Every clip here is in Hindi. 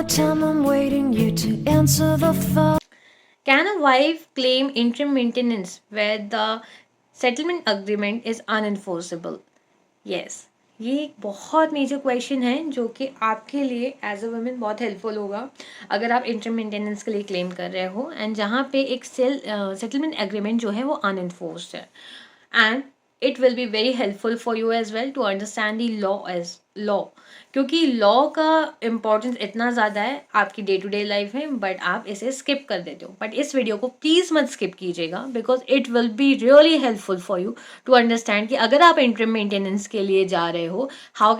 time I'm waiting you to answer the phone. Can a wife claim interim maintenance where the settlement agreement is unenforceable? Yes, ये एक बहुत मेजर क्वेश्चन है जो कि आपके लिए एज अ वुमेन बहुत हेल्पफुल होगा अगर आप इंटरम मेंटेनेंस के लिए क्लेम कर रहे हो एंड जहाँ पे एक सेटलमेंट एग्रीमेंट जो है वो अनएनफोर्स्ड है and it will be very helpful for you as well to understand the law as law, क्योंकि लॉ का इम्पोर्टेंस इतना ज़्यादा है आपकी डे टू डे लाइफ में, बट आप इसे स्किप कर देते हो. बट इस वीडियो को प्लीज़ मत स्किप कीजिएगा because it will be really helpful for you to understand कि अगर आप इंटरम मेंटेनेंस के लिए जा रहे हो, how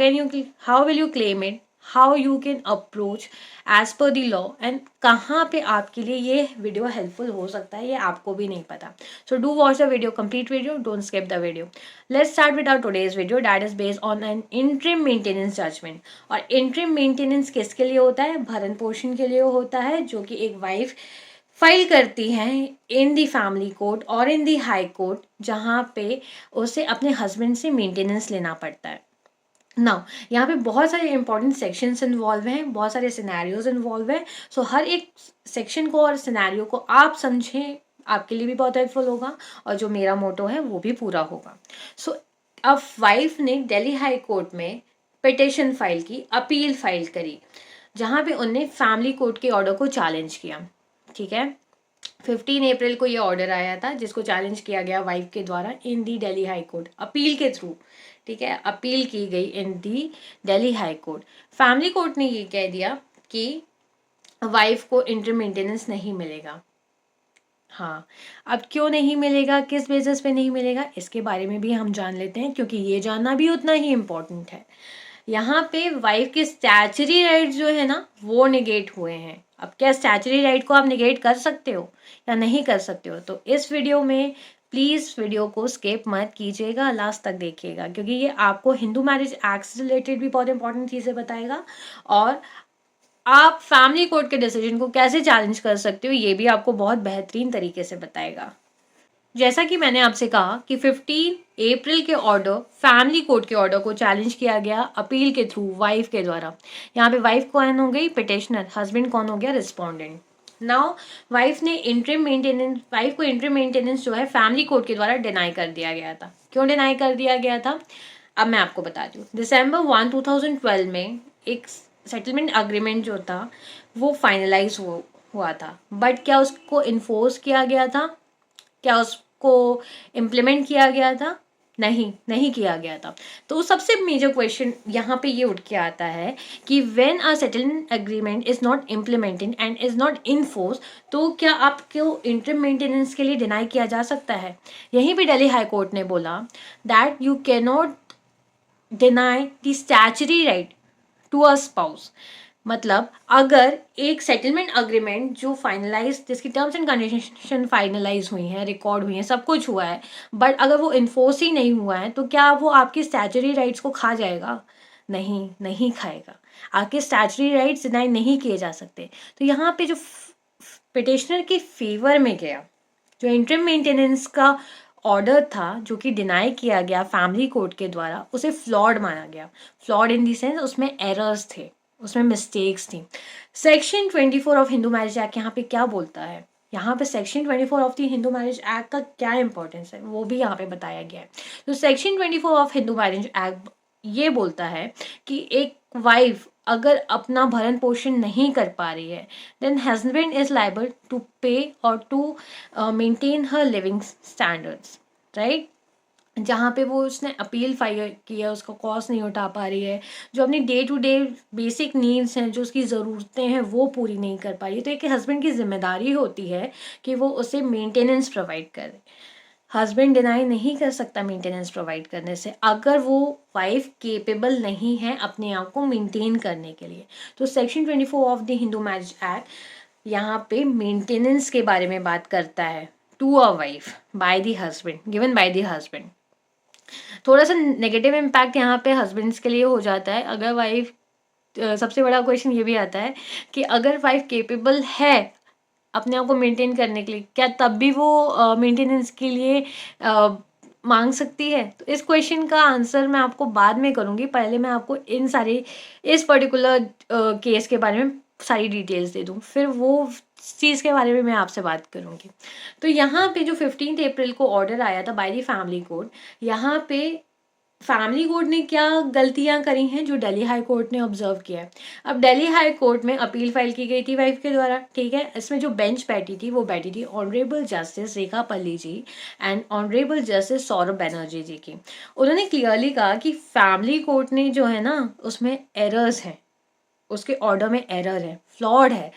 will you claim it, how you can approach as per the law and कहाँ पे आपके लिए ये वीडियो हेल्पफुल हो सकता है ये आपको भी नहीं पता. So do watch the video, complete video, don't skip the video. Let's start with our today's video that is based on an interim maintenance judgement. और इंटरिम मेंटेनेंस किसके लिए होता है? भरण पोषण के लिए होता है, जो कि एक वाइफ फाइल करती है इन दी फैमिली कोर्ट और इन दी हाई कोर्ट, जहाँ पे उसे अपने हस्बैंड से मेंटेनेंस लेना पड़ता है. नाउ यहाँ पे बहुत सारे इंपॉर्टेंट सेक्शंस इन्वॉल्व हैं, बहुत सारे सिनेरियोज इन्वॉल्व हैं. सो हर एक सेक्शन को और सिनेरियो को आप समझें, आपके लिए भी बहुत हेल्पफुल होगा और जो मेरा मोटो है वो भी पूरा होगा. सो अब वाइफ ने दिल्ली हाई कोर्ट में पिटिशन फाइल की, अपील फाइल करी, जहाँ पे उनने फैमिली कोर्ट के ऑर्डर को चैलेंज किया. ठीक है, 15 अप्रैल को ये ऑर्डर आया था जिसको चैलेंज किया गया वाइफ के द्वारा in the Delhi high court appeal के थ्रू. ठीक है, अपील की गई in the Delhi high court. Family court ने ये कह दिया कि वाइफ को इंटर मेंटेनेंस नहीं मिलेगा. हाँ, अब क्यों नहीं मिलेगा, किस बेसिस पे नहीं मिलेगा, इसके बारे में भी हम जान लेते हैं, क्योंकि ये जानना भी उतना ही इम्पोर्टेंट है. यहाँ पे वाइफ के स्टैचुरी राइट जो है ना वो निगेट हुए हैं. अब क्या स्टैचुरी राइट को आप निगेट कर सकते हो या नहीं कर सकते हो? तो इस वीडियो में प्लीज़ वीडियो को स्किप मत कीजिएगा, लास्ट तक देखिएगा, क्योंकि ये आपको हिंदू मैरिज एक्ट से रिलेटेड भी बहुत इंपॉर्टेंट चीज़ें बताएगा और आप फैमिली कोर्ट के डिसीजन को कैसे चैलेंज कर सकते हो ये भी आपको बहुत बेहतरीन तरीके से बताएगा. जैसा कि मैंने आपसे कहा कि 15 अप्रैल के ऑर्डर, फैमिली कोर्ट के ऑर्डर को चैलेंज किया गया अपील के थ्रू वाइफ के द्वारा. यहाँ पे वाइफ कौन हो गई? पिटिशनर. हस्बैंड कौन हो गया? रिस्पोंडेंट. नाउ वाइफ को इंटरिम मेंटेनेंस जो है फैमिली कोर्ट के द्वारा डिनाई कर दिया गया था. क्यों डिनाई कर दिया गया था अब मैं आपको बताती हूँ. दिसंबर 1, 2012 में एक सेटलमेंट अग्रीमेंट जो था वो फाइनलाइज हुआ था, बट क्या उसको इन्फोर्स किया गया था? क्या उसको इम्प्लीमेंट किया गया था? नहीं किया गया था. तो सबसे मेजर क्वेश्चन यहाँ पे ये उठ के आता है कि when a settlement agreement is not implemented and is not enforce, तो क्या आपको इंटरम मेंटेनेंस के लिए डिनाई किया जा सकता है? यहीं पे दिल्ली हाई कोर्ट ने बोला that you can not deny the statutory right to a spouse. मतलब अगर एक सेटलमेंट अग्रीमेंट जो फाइनलाइज, जिसकी टर्म्स एंड कंडीशन फाइनलाइज हुई हैं, रिकॉर्ड हुई हैं, सब कुछ हुआ है, बट अगर वो इन्फोर्स ही नहीं हुआ है, तो क्या वो आपकी स्टैचुरी राइट्स को खा जाएगा? नहीं खाएगा. आपके स्टैचुरी राइट्स डिनाई नहीं किए जा सकते. तो यहाँ पे जो पिटिशनर के फेवर में गया, जो इंटरिम मेंटेनेंस का ऑर्डर था जो कि डिनाई किया गया फैमिली कोर्ट के द्वारा, उसे फ्लॉड माना गया. फ्लॉड इन दी सेंस उसमें एरर्स थे, उसमें मिस्टेक्स थी. Section 24 of Hindu marriage act यहाँ पे क्या बोलता है? यहाँ पे section 24 of the Hindu marriage act का क्या इंपॉर्टेंस है वो भी यहाँ पे बताया गया है. तो section 24 of Hindu marriage act ये बोलता है कि एक वाइफ अगर अपना भरण पोषण नहीं कर पा रही है, then husband is liable to pay और to maintain her living standards. Right, जहाँ पे वो उसने अपील फाइल किया, उसका कॉस्ट नहीं उठा पा रही है, जो अपनी day to day basic needs हैं, जो उसकी ज़रूरतें हैं वो पूरी नहीं कर पा रही है, तो एक हस्बैंड की जिम्मेदारी होती है कि वो उसे मेंटेनेंस प्रोवाइड करे. हस्बैंड डिनाई नहीं कर सकता मेंटेनेंस प्रोवाइड करने से अगर वो वाइफ केपेबल नहीं है अपने आप को मेंटेन करने के लिए. तो section 24 of the Hindu marriage act यहाँ पे मेंटेनेंस के बारे में बात करता है to a wife by the husband, given by the husband. थोड़ा सा नेगेटिव इम्पैक्ट यहाँ पे हस्बैंड्स के लिए हो जाता है अगर वाइफ, सबसे बड़ा क्वेश्चन ये भी आता है कि अगर वाइफ केपेबल है अपने आप को मेंटेन करने के लिए, क्या तब भी वो मेंटेनेंस के लिए मांग सकती है? तो इस क्वेश्चन का आंसर मैं आपको बाद में करूँगी. पहले मैं आपको इस पर्टिकुलर केस के बारे में सारी डिटेल्स दे दूँ, फिर वो चीज़ के बारे में मैं आपसे बात करूँगी। तो यहाँ पे जो 15 अप्रैल को ऑर्डर आया था बाय द फैमिली कोर्ट, यहाँ पे फैमिली कोर्ट ने क्या गलतियां करी हैं जो दिल्ली हाई कोर्ट ने ऑब्जर्व किया है। अब दिल्ली हाई कोर्ट में अपील फाइल की गई थी वाइफ के द्वारा, ठीक है। इसमें जो बेंच बैठी थी वो बैठी थी honourable justice Rekha Palli ji and honourable justice Saurabh Banerjee ji की। उन्होंने क्लियरली कहा कि फैमिली कोर्ट ने जो है ना उसमें एरर्स हैं, उसके ऑर्डर में एरर है, फ्लॉड है।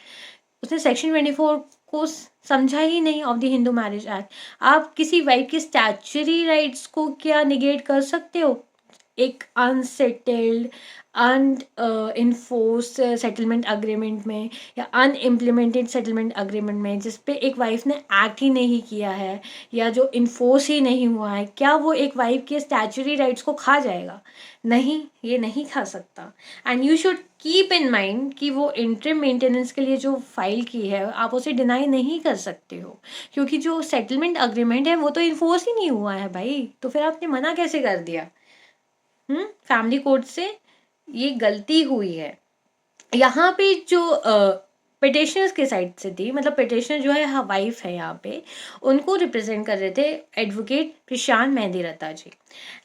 उसने सेक्शन 24 को समझा ही नहीं of the Hindu marriage act. आप किसी वाइफ के स्टैचुरी राइट्स को क्या निगेट कर सकते हो एक अनसेटल्ड इन्फोर्स सेटलमेंट अग्रीमेंट में या अनइम्प्लीमेंटेड सेटलमेंट अग्रीमेंट में, जिस पे एक वाइफ ने एक्ट ही नहीं किया है या जो इन्फोर्स ही नहीं हुआ है, क्या वो एक वाइफ के स्टैचुरी राइट्स को खा जाएगा? नहीं, ये नहीं खा सकता। And you should keep in mind कि वो इंटरिम मेंटेनेंस के लिए जो फाइल की है आप उसे डिनाई नहीं कर सकते हो, क्योंकि जो सेटलमेंट अग्रीमेंट है वो तो इन्फोर्स ही नहीं हुआ है भाई, तो फिर आपने मना कैसे कर दिया? फैमिली कोर्ट से ये गलती हुई है। यहाँ पे जो पिटिशनर्स के साइड से थी, मतलब पिटिशनर जो है वाइफ है यहाँ पे, उनको रिप्रेजेंट कर रहे थे advocate Prashant Mehndiratta ji,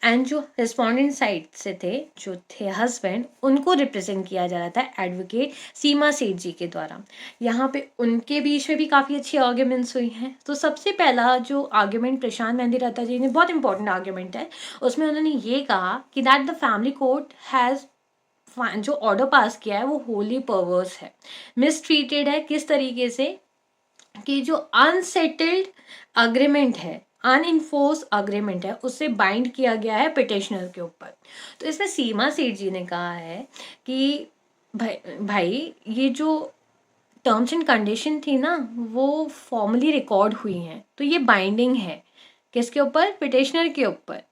and जो रिस्पोंडेंट साइड से थे जो थे हस्बैंड, उनको रिप्रेजेंट किया जा रहा था एडवोकेट सीमा सेठ जी के द्वारा। यहाँ पे उनके बीच में भी काफ़ी अच्छी आर्ग्यूमेंट्स हुई हैं। तो सबसे पहला जो आर्ग्यूमेंट प्रशांत मेहंदी रत्ता जी ने, बहुत इंपॉर्टेंट आर्ग्यूमेंट है, उसमें उन्होंने ये कहा कि that the family court has जो ऑर्डर पास किया है वो होली परवर्स है, मिसट्रीटेड है। किस तरीके से कि जो अनसेटल्ड अग्रीमेंट है, अनइन्फोर्स अग्रीमेंट है, उससे बाइंड किया गया है पिटिशनर के ऊपर। तो इसमें सीमा सेठ जी ने कहा है कि भाई ये जो टर्म्स एंड कंडीशन थी ना वो फॉर्मली रिकॉर्ड हुई हैं, तो ये बाइंडिंग है किसके ऊपर? पिटिशनर के ऊपर।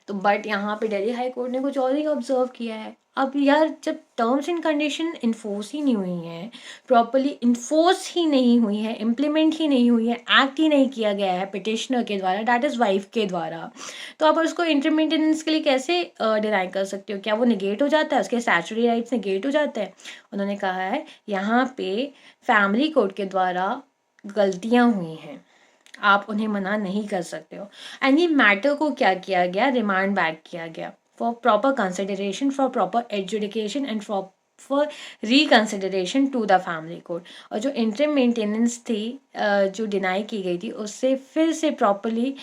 तो बट यहाँ पे दिल्ली हाई कोर्ट ने कुछ और ही ऑब्जर्व किया है। अब यार जब टर्म्स एंड कंडीशन इन्फोर्स ही नहीं हुई हैं, प्रॉपरली इन्फोर्स ही नहीं हुई है, इम्प्लीमेंट ही नहीं हुई है, एक्ट ही नहीं किया गया है पिटिशनर के द्वारा, दैट इज़ वाइफ के द्वारा, तो आप उसको इंटर मेंटेनेंस के लिए कैसे डिनाई कर सकते हो? क्या वो निगेट हो जाता है, उसके स्टैचुटरी राइट्स निगेट हो जाते हैं? उन्होंने कहा है यहाँ पे फैमिली कोर्ट के द्वारा गलतियाँ हुई हैं, आप उन्हें मना नहीं कर सकते हो। एंड ये मैटर को क्या किया गया? रिमांड बैक किया गया for proper consideration, for proper adjudication and for reconsideration to the family court. और जो इंटरिम मेंटेनेंस थी जो डिनाई की गई थी, उससे फिर से प्रॉपरली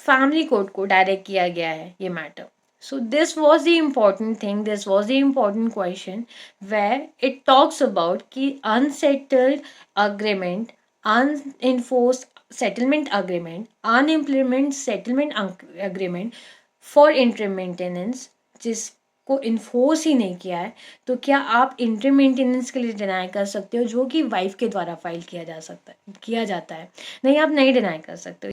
फैमिली कोर्ट को डायरेक्ट किया गया है ये matter. So this was the important thing, this was the important question where it talks about कि unsettled agreement, unenforced settlement agreement, unimplemented settlement agreement for interim maintenance जिसको इन्फोर्स ही नहीं किया है, तो क्या आप इंटरिम मेंटेनेंस के लिए डिनाई कर सकते हो जो कि वाइफ के द्वारा फाइल किया जाता है? नहीं, आप नहीं डिनाई कर सकते हो।